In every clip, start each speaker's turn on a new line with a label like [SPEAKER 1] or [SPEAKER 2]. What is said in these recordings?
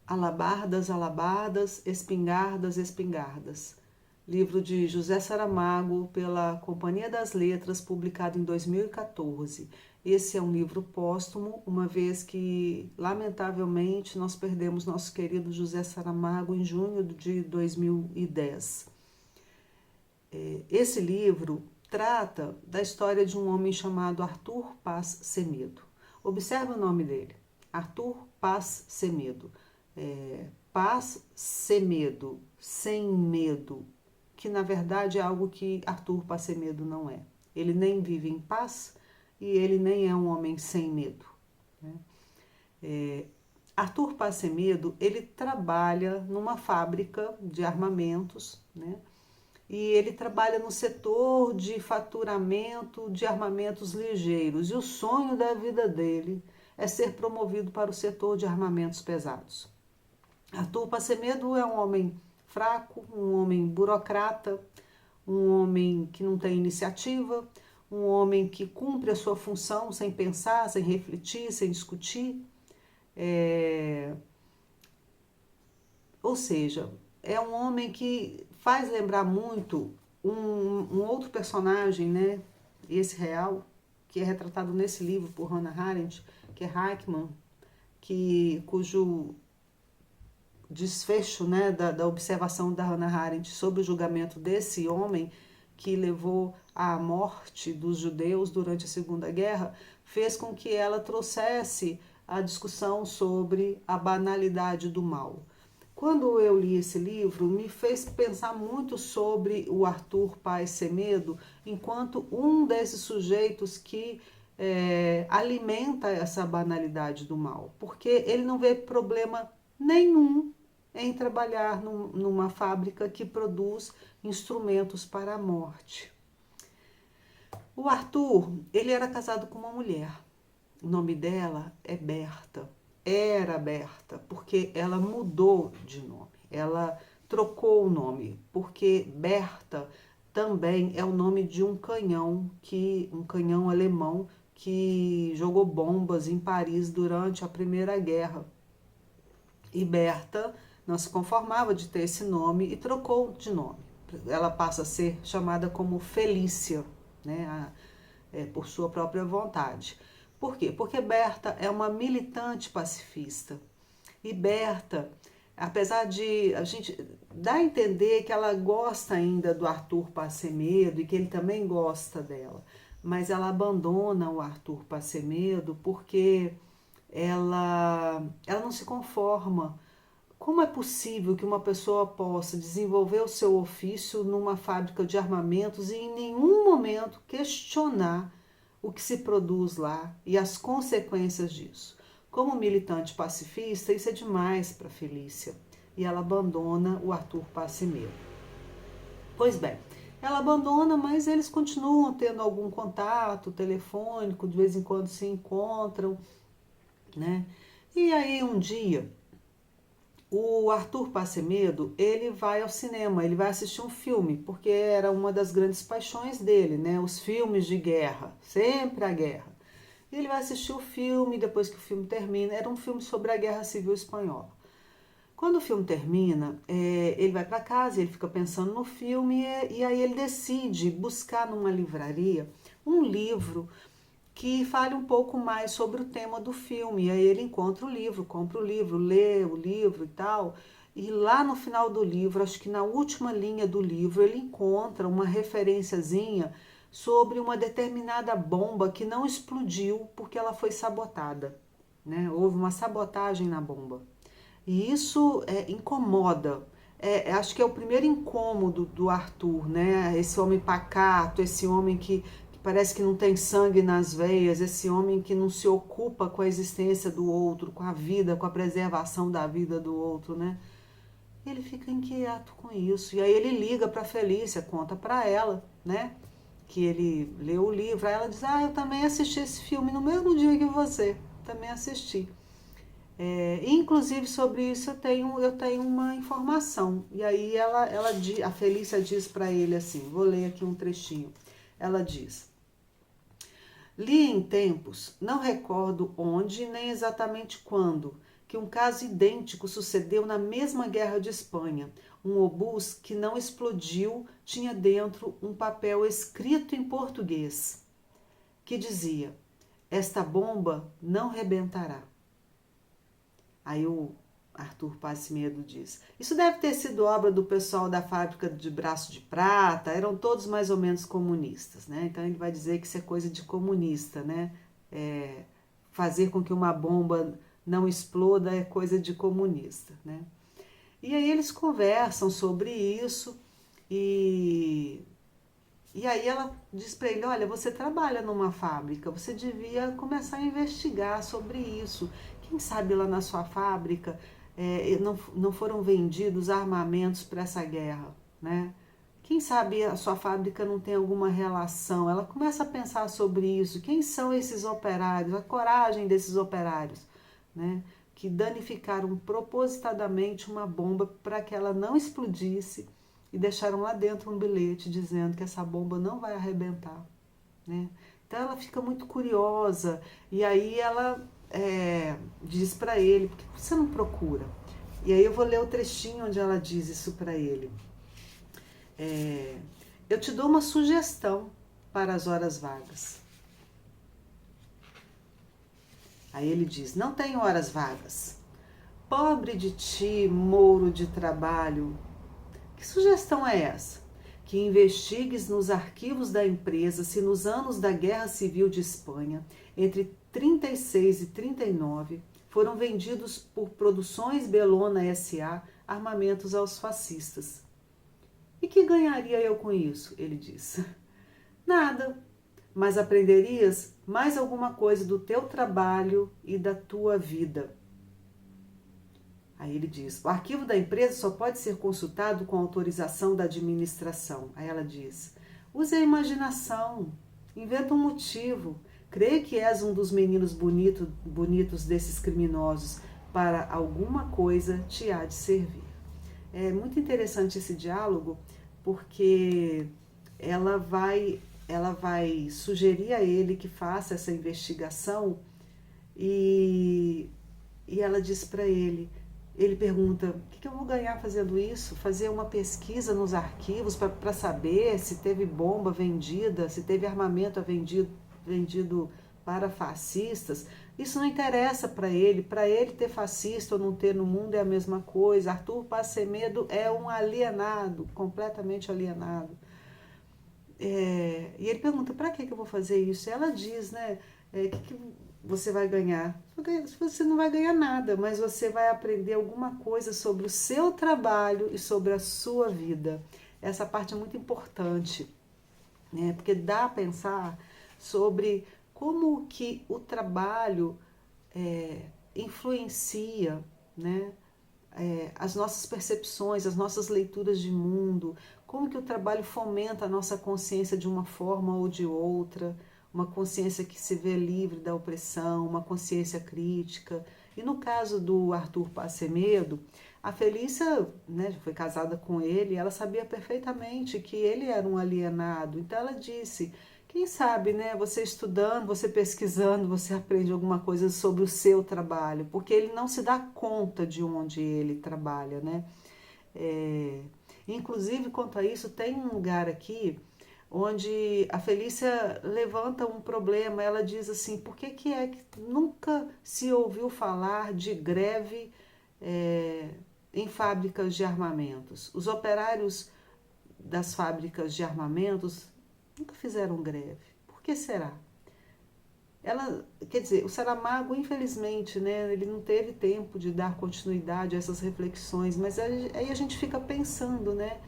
[SPEAKER 1] Alabardas, alabardas, espingardas, espingardas. Livro de José Saramago, pela Companhia das Letras, publicado em 2014. Esse é um livro póstumo, uma vez que, lamentavelmente, nós perdemos nosso querido José Saramago em junho de 2010. Esse livro trata da história de um homem chamado Arthur Paz Semedo. Observe o nome dele, Arthur Paz Semedo. Paz Semedo, sem medo, que na verdade é algo que Arthur Paz Semedo não é. Ele nem vive em paz e ele nem é um homem sem medo. Arthur Paz Semedo, ele trabalha numa fábrica de armamentos, né? E ele trabalha no setor de faturamento de armamentos ligeiros. E o sonho da vida dele é ser promovido para o setor de armamentos pesados. Arthur Paz Semedo é um homem fraco, um homem burocrata, um homem que não tem iniciativa, um homem que cumpre a sua função sem pensar, sem refletir, sem discutir. Ou seja, é um homem que faz lembrar muito um outro personagem, né? Esse real, que é retratado nesse livro por Hannah Arendt, que é Eichmann, cujo desfecho, né, da observação da Hannah Arendt sobre o julgamento desse homem que levou à morte dos judeus durante a Segunda Guerra, fez com que ela trouxesse a discussão sobre a banalidade do mal. Quando eu li esse livro, me fez pensar muito sobre o Arthur Paz Semedo enquanto um desses sujeitos que alimenta essa banalidade do mal, porque ele não vê problema nenhum em trabalhar numa fábrica que produz instrumentos para a morte. O Arthur, ele era casado com uma mulher. O nome dela é Berta. Era Berta, porque ela mudou de nome. Ela trocou o nome, porque Berta também é o nome de um canhão alemão que jogou bombas em Paris durante a Primeira Guerra. E Berta não se conformava de ter esse nome e trocou de nome. Ela passa a ser chamada como Felícia, né, por sua própria vontade. Por quê? Porque Berta é uma militante pacifista. E Berta, apesar de a gente dar a entender que ela gosta ainda do Arthur Paz Semedo e que ele também gosta dela, mas ela abandona o Arthur Paz Semedo porque ela não se conforma. Como é possível que uma pessoa possa desenvolver o seu ofício numa fábrica de armamentos e em nenhum momento questionar o que se produz lá e as consequências disso? Como militante pacifista, isso é demais para Felícia e ela abandona o Arthur Paz Semedo. Pois bem, ela abandona, mas eles continuam tendo algum contato telefônico, de vez em quando se encontram, né? E aí um dia o Arthur Paz Semedo, ele vai ao cinema, ele vai assistir um filme, porque era uma das grandes paixões dele, né? Os filmes de guerra, sempre a guerra. E ele vai assistir o filme, depois que o filme termina, era um filme sobre a Guerra Civil Espanhola. Quando o filme termina, ele vai para casa, ele fica pensando no filme e aí ele decide buscar numa livraria um livro que fale um pouco mais sobre o tema do filme. E aí ele encontra o livro, compra o livro, lê o livro e tal. E lá no final do livro, acho que na última linha do livro, ele encontra uma referenciazinha sobre uma determinada bomba que não explodiu porque ela foi sabotada, né? Houve uma sabotagem na bomba. E isso incomoda. Acho que é o primeiro incômodo do Arthur, né? Esse homem pacato, esse homem que parece que não tem sangue nas veias, esse homem que não se ocupa com a existência do outro, com a vida, com a preservação da vida do outro, né? Ele fica inquieto com isso. E aí ele liga para Felícia, conta para ela, né? Que ele leu o livro. Aí ela diz: eu também assisti esse filme no mesmo dia que você. Também assisti. Inclusive sobre isso eu tenho uma informação. E aí a Felícia diz para ele assim, vou ler aqui um trechinho. Ela diz: li em tempos, não recordo onde nem exatamente quando, que um caso idêntico sucedeu na mesma Guerra de Espanha. Um obus que não explodiu tinha dentro um papel escrito em português, que dizia: "Esta bomba não rebentará." Aí o Arthur Passemedo diz: "Isso deve ter sido obra do pessoal da fábrica de Braço de Prata, eram todos mais ou menos comunistas, né?" Então ele vai dizer que isso é coisa de comunista, né? Fazer com que uma bomba não exploda é coisa de comunista, né? E aí eles conversam sobre isso e aí ela diz para ele: "Olha, você trabalha numa fábrica, você devia começar a investigar sobre isso. Quem sabe lá na sua fábrica não foram vendidos armamentos para essa guerra, né? Quem sabe a sua fábrica não tem alguma relação?" Ela começa a pensar sobre isso. Quem são esses operários? A coragem desses operários, né? Que danificaram propositadamente uma bomba para que ela não explodisse e deixaram lá dentro um bilhete dizendo que essa bomba não vai arrebentar, né? Então ela fica muito curiosa e aí ela diz para ele: "Por que você não procura?" E aí eu vou ler o trechinho onde ela diz isso para ele. "Eu te dou uma sugestão para as horas vagas." Aí ele diz: "Não tenho horas vagas." "Pobre de ti, mouro de trabalho. Que sugestão é essa? Que investigues nos arquivos da empresa se nos anos da Guerra Civil de Espanha, entre 36 e 39, foram vendidos por Produções Bellona S.A. armamentos aos fascistas." "E que ganharia eu com isso?" ele diz. "Nada, mas aprenderias mais alguma coisa do teu trabalho e da tua vida." Aí ele diz: "O arquivo da empresa só pode ser consultado com autorização da administração." Aí ela diz: "Use a imaginação, inventa um motivo. Creio que és um dos meninos bonitos desses criminosos. Para alguma coisa te há de servir." É muito interessante esse diálogo, porque ela vai sugerir a ele que faça essa investigação e ela diz para ele pergunta: "O que eu vou ganhar fazendo isso? Fazer uma pesquisa nos arquivos para saber se teve bomba vendida, se teve armamento vendido para fascistas? Isso não interessa para ele. Para ele, ter fascista ou não ter no mundo é a mesma coisa. Arthur Passemedo é um alienado, completamente alienado." E ele pergunta: "Para que eu vou fazer isso?" Ela diz, né? Que você vai ganhar? Você não vai ganhar nada, mas você vai aprender alguma coisa sobre o seu trabalho e sobre a sua vida. Essa parte é muito importante, né? Porque dá a pensar sobre como que o trabalho influencia, né? As nossas percepções, as nossas leituras de mundo, como que o trabalho fomenta a nossa consciência de uma forma ou de outra, uma consciência que se vê livre da opressão, uma consciência crítica. E no caso do Arthur Passemedo, a Felícia, né, foi casada com ele, e ela sabia perfeitamente que ele era um alienado. Então ela disse: "Quem sabe, né, você estudando, você pesquisando, você aprende alguma coisa sobre o seu trabalho", porque ele não se dá conta de onde ele trabalha, né? Inclusive, quanto a isso, tem um lugar aqui onde a Felícia levanta um problema. Ela diz assim: "Por que é que nunca se ouviu falar de greve em fábricas de armamentos? Os operários das fábricas de armamentos nunca fizeram greve. Por que será?" Ela, quer dizer, o Saramago, infelizmente, né, ele não teve tempo de dar continuidade a essas reflexões, mas aí a gente fica pensando, né?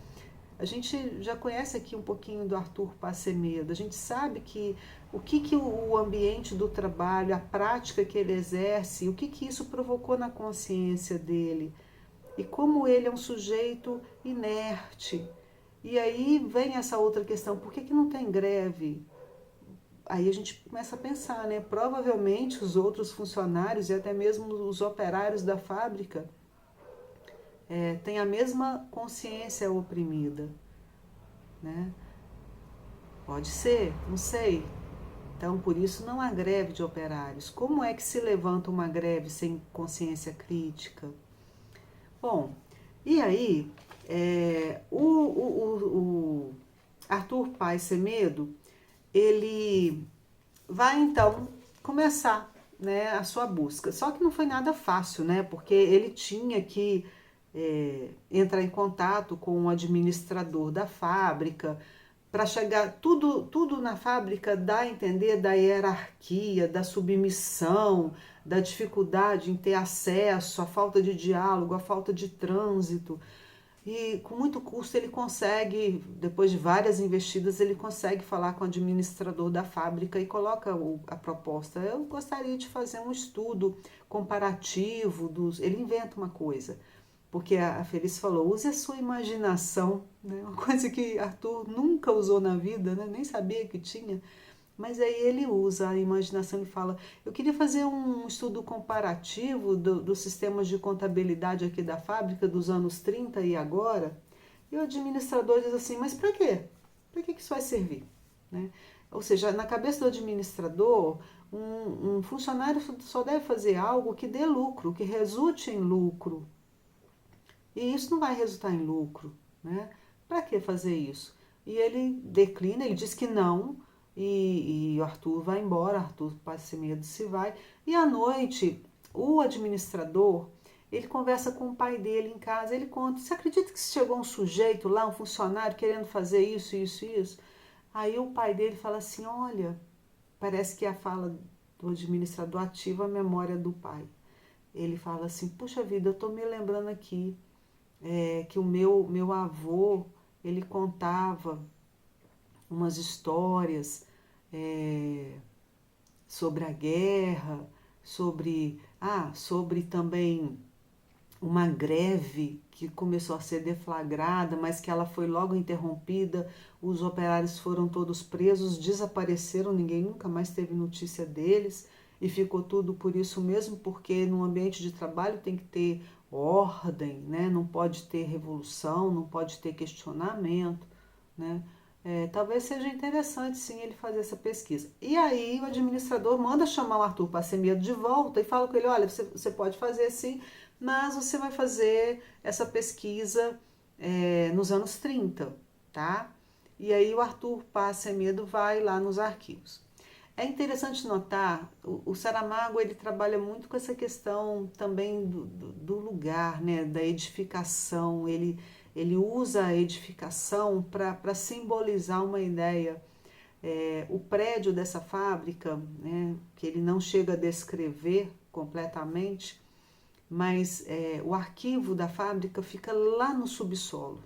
[SPEAKER 1] A gente já conhece aqui um pouquinho do Arthur Passemedo, a gente sabe que o que o ambiente do trabalho, a prática que ele exerce, o que isso provocou na consciência dele, e como ele é um sujeito inerte. E aí vem essa outra questão: por que não tem greve? Aí a gente começa a pensar, né? Provavelmente os outros funcionários e até mesmo os operários da fábrica têm a mesma consciência oprimida, né? Pode ser, não sei. Então, por isso não há greve de operários. Como é que se levanta uma greve sem consciência crítica? Bom, e aí, o Arthur Paz Semedo, ele vai então começar, né, a sua busca. Só que não foi nada fácil, né, porque ele tinha que entrar em contato com o administrador da fábrica, para chegar, tudo na fábrica dá a entender da hierarquia, da submissão, da dificuldade em ter acesso, a falta de diálogo, a falta de trânsito. E com muito custo ele consegue, depois de várias investidas, ele consegue falar com o administrador da fábrica e coloca a proposta. Eu gostaria de fazer um estudo comparativo dos. Ele inventa uma coisa, porque a Feliz falou, use a sua imaginação, né? Uma coisa que Arthur nunca usou na vida, né? Nem sabia que tinha. Mas aí ele usa a imaginação e fala, eu queria fazer um estudo comparativo dos sistemas de contabilidade aqui da fábrica dos anos 30 e agora. E o administrador diz assim, mas para quê? Para que isso vai servir? Né? Ou seja, na cabeça do administrador, um funcionário só deve fazer algo que dê lucro, que resulte em lucro. E isso não vai resultar em lucro. Né? Para que fazer isso? E ele declina, ele diz que não, e o Arthur vai embora, Arthur passa medo se vai. E à noite, o administrador, ele conversa com o pai dele em casa, ele conta, você acredita que chegou um sujeito lá, um funcionário, querendo fazer isso, isso, isso? Aí o pai dele fala assim, olha, parece que a fala do administrador ativa a memória do pai. Ele fala assim, puxa vida, eu estou me lembrando aqui que o meu avô, ele contava umas histórias sobre a guerra, sobre também uma greve que começou a ser deflagrada, mas que ela foi logo interrompida, os operários foram todos presos, desapareceram, ninguém nunca mais teve notícia deles, e ficou tudo por isso mesmo, porque no ambiente de trabalho tem que ter ordem, né? Não pode ter revolução, não pode ter questionamento, né? Talvez seja interessante sim ele fazer essa pesquisa. E aí o administrador manda chamar o Arthur Passemedo de volta e fala com ele, olha, você pode fazer sim, mas você vai fazer essa pesquisa nos anos 30, tá? E aí o Arthur Passemedo vai lá nos arquivos. É interessante notar, o Saramago ele trabalha muito com essa questão também do lugar, né, da edificação, ele usa a edificação para simbolizar uma ideia. O prédio dessa fábrica, né, que ele não chega a descrever completamente, mas o arquivo da fábrica fica lá no subsolo,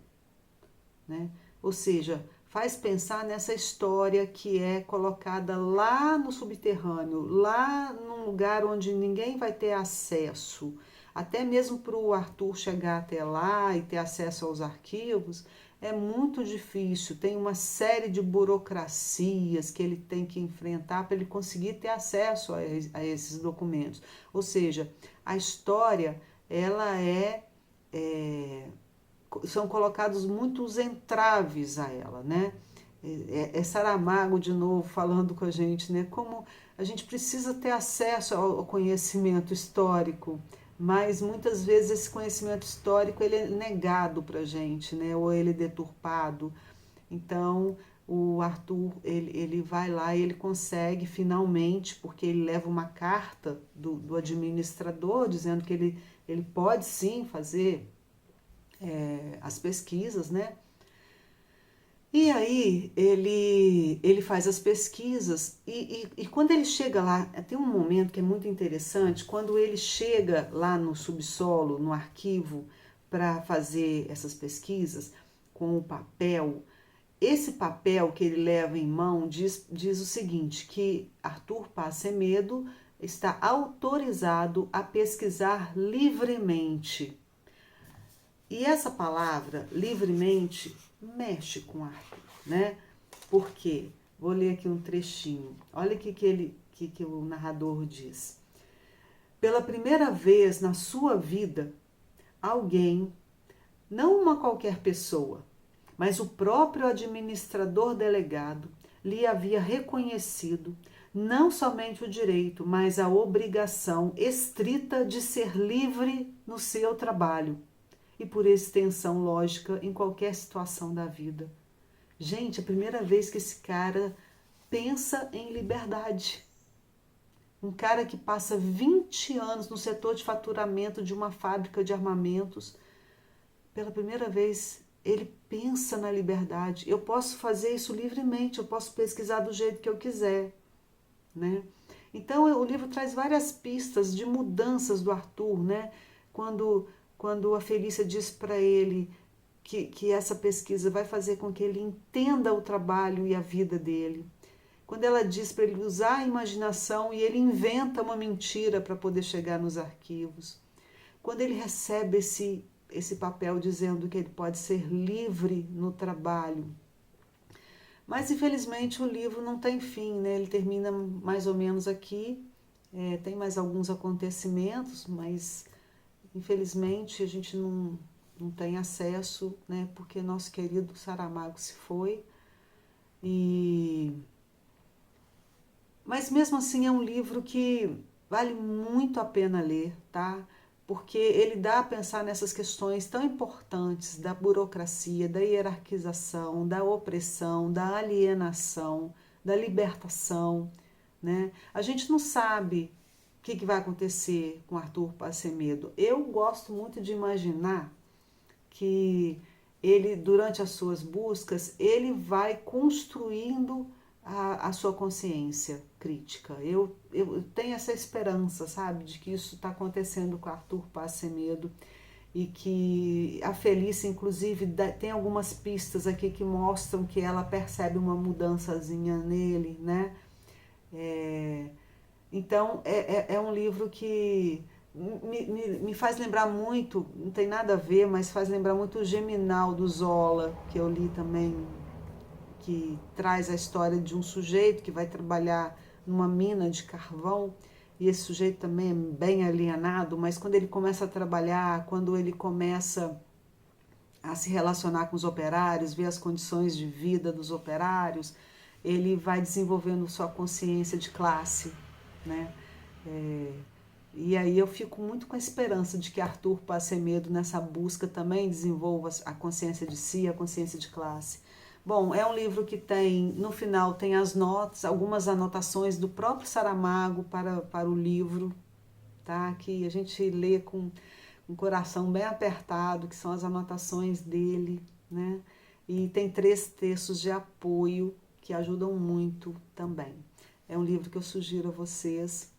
[SPEAKER 1] né? Ou seja, faz pensar nessa história que é colocada lá no subterrâneo, lá num lugar onde ninguém vai ter acesso. Até mesmo para o Arthur chegar até lá e ter acesso aos arquivos, é muito difícil. Tem uma série de burocracias que ele tem que enfrentar para ele conseguir ter acesso a esses documentos. Ou seja, a história, ela são colocados muitos entraves a ela, né? É Saramago de novo falando com a gente, né? Como a gente precisa ter acesso ao conhecimento histórico, mas muitas vezes esse conhecimento histórico ele é negado para a gente, né? Ou ele é deturpado. Então o Arthur ele vai lá e ele consegue finalmente, porque ele leva uma carta do administrador dizendo que ele pode sim fazer as pesquisas, né? E aí ele faz as pesquisas e quando ele chega lá, tem um momento que é muito interessante, quando ele chega lá no subsolo, no arquivo, para fazer essas pesquisas com o papel, esse papel que ele leva em mão diz o seguinte, que Arthur Passemedo está autorizado a pesquisar livremente. E essa palavra, livremente, mexe com Arthur, né? Por quê? Vou ler aqui um trechinho. Olha o que o narrador diz. Pela primeira vez na sua vida, alguém, não uma qualquer pessoa, mas o próprio administrador delegado, lhe havia reconhecido, não somente o direito, mas a obrigação estrita de ser livre no seu trabalho e, por extensão lógica, em qualquer situação da vida. Gente, é a primeira vez que esse cara pensa em liberdade. Um cara que passa 20 anos no setor de faturamento de uma fábrica de armamentos, pela primeira vez ele pensa na liberdade. Eu posso fazer isso livremente, eu posso pesquisar do jeito que eu quiser, né? Então o livro traz várias pistas de mudanças do Arthur, né? Quando a Felícia diz para ele que essa pesquisa vai fazer com que ele entenda o trabalho e a vida dele. Quando ela diz para ele usar a imaginação e ele inventa uma mentira para poder chegar nos arquivos. Quando ele recebe esse papel dizendo que ele pode ser livre no trabalho. Mas infelizmente o livro não tem fim, né? Ele termina mais ou menos aqui. Tem mais alguns acontecimentos, mas infelizmente a gente não tem acesso, né? Porque nosso querido Saramago se foi. Mas mesmo assim é um livro que vale muito a pena ler, tá? Porque ele dá a pensar nessas questões tão importantes da burocracia, da hierarquização, da opressão, da alienação, da libertação, né? A gente não sabe o que vai acontecer com Arthur Passemedo. Eu gosto muito de imaginar que ele, durante as suas buscas, ele vai construindo a sua consciência crítica. Eu tenho essa esperança, sabe, de que isso está acontecendo com Arthur Passemedo e que a Felícia, inclusive, tem algumas pistas aqui que mostram que ela percebe uma mudançazinha nele, né? Então, é um livro que me faz lembrar muito, não tem nada a ver, mas faz lembrar muito o Geminal do Zola, que eu li também, que traz a história de um sujeito que vai trabalhar numa mina de carvão, e esse sujeito também é bem alienado, mas quando ele começa a trabalhar, quando ele começa a se relacionar com os operários, ver as condições de vida dos operários, ele vai desenvolvendo sua consciência de classe, né? E aí eu fico muito com a esperança de que Arthur Passemedo, nessa busca, também desenvolva a consciência de si, a consciência de classe. Bom, é um livro que tem, no final, tem as notas, algumas anotações do próprio Saramago para o livro, tá? Que a gente lê com um coração bem apertado, que são as anotações dele, né? E tem 3 textos de apoio que ajudam muito também. É um livro que eu sugiro a vocês.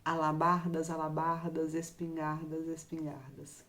[SPEAKER 1] Alabardas, alabardas, espingardas, espingardas.